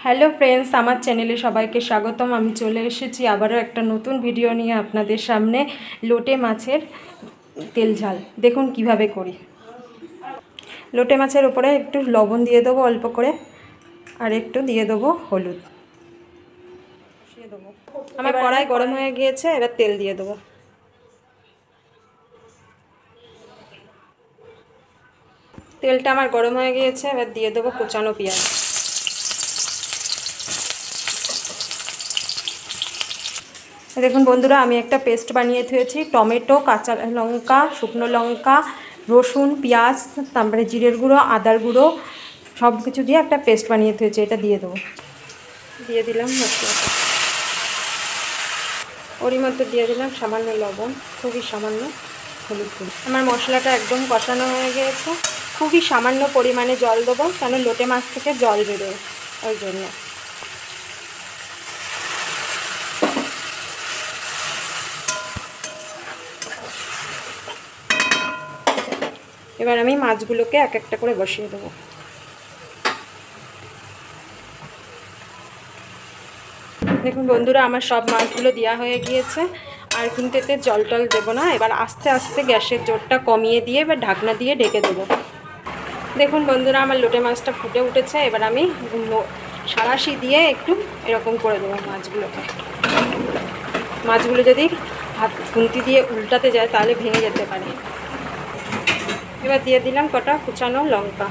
Hello friends, আমার চ্যানেলে সবাইকে স্বাগতম। আমি চলে এসেছি আবারও একটা নতুন ভিডিও নিয়ে আপনাদের সামনে। লোটে মাছের তেল ঝাল দেখুন কিভাবে করি। লোটে মাছের উপরে একটু লবণ দিয়ে দেবো অল্প করে, আর একটু দিয়ে দেবো হলুদ। আমার কড়াই গরম হয়ে গিয়েছে, এবার তেল দিয়ে দেবো। তেলটা আমার গরম হয়ে গিয়েছে, এবার দিয়ে দেবো কুচানো পেঁয়াজ। দেখুন বন্ধুরা, আমি একটা পেস্ট বানিয়ে থুয়েছি। টমেটো, কাঁচা লঙ্কা, শুকনো লঙ্কা, রসুন, পেঁয়াজ, তারপরে জিরের গুঁড়ো, আদার গুঁড়ো সব কিছু দিয়ে একটা পেস্ট বানিয়ে থুয়েছি। এটা দিয়ে দেবো। দিয়ে দিলাম মশলাটা, ওরই মধ্যে দিয়ে দিলাম সামান্য লবণ, খুবই সামান্য হলুদ গুঁড়ো। আমার মশলাটা একদম কষানো হয়ে গিয়েছে। খুবই সামান্য পরিমাণে জল দেবো, কেন লোটে মাছ থেকে জল বেরোয়, ওই জন্য। এবার আমি মাছগুলোকে এক একটা করে বসিয়ে দেবো। দেখুন বন্ধুরা, আমার সব মাছগুলো দেওয়া হয়ে গিয়েছে, আর কিন্তু এতে জল টল দেবো না। এবার আস্তে আস্তে গ্যাসের জোরটা কমিয়ে দিয়ে এবার ঢাকনা দিয়ে ঢেকে দেবো। দেখুন বন্ধুরা, আমার লোটে মাছটা ফুটে উঠেছে। এবার আমি সাঁড়াশি দিয়ে একটু এরকম করে দেবো মাছগুলোকে। মাছগুলো যদি হাত খুন্তি দিয়ে উল্টাতে যায় তাহলে ভেঙে যেতে পারে। এবার দিয়ে দিলাম কটা কুচানো লঙ্কা।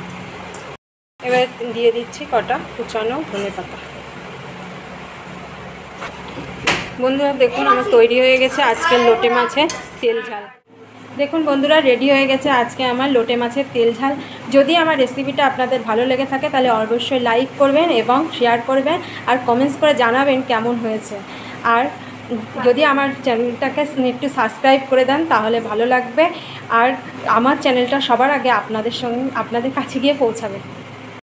এবার দিয়ে দিচ্ছি কটা কুচানো ধনেপাতা। বন্ধুরা দেখুন, আমার তৈরি হয়ে গেছে আজকের লোটে মাছের তেল ঝাল। দেখুন বন্ধুরা, রেডি হয়ে গেছে আজকে আমার লোটে মাছের তেল ঝাল। যদি আমার রেসিপিটা আপনাদের ভালো লেগে থাকে তাহলে অবশ্যই লাইক করবেন এবং শেয়ার করবেন, আর কমেন্টস করে জানাবেন কেমন হয়েছে। আর যদি আমার চ্যানেলটাকে একটু সাবস্ক্রাইব করে দেন তাহলে ভালো লাগবে, আর আমার চ্যানেলটা সবার আগে আপনাদের কাছে গিয়ে পৌঁছাবে।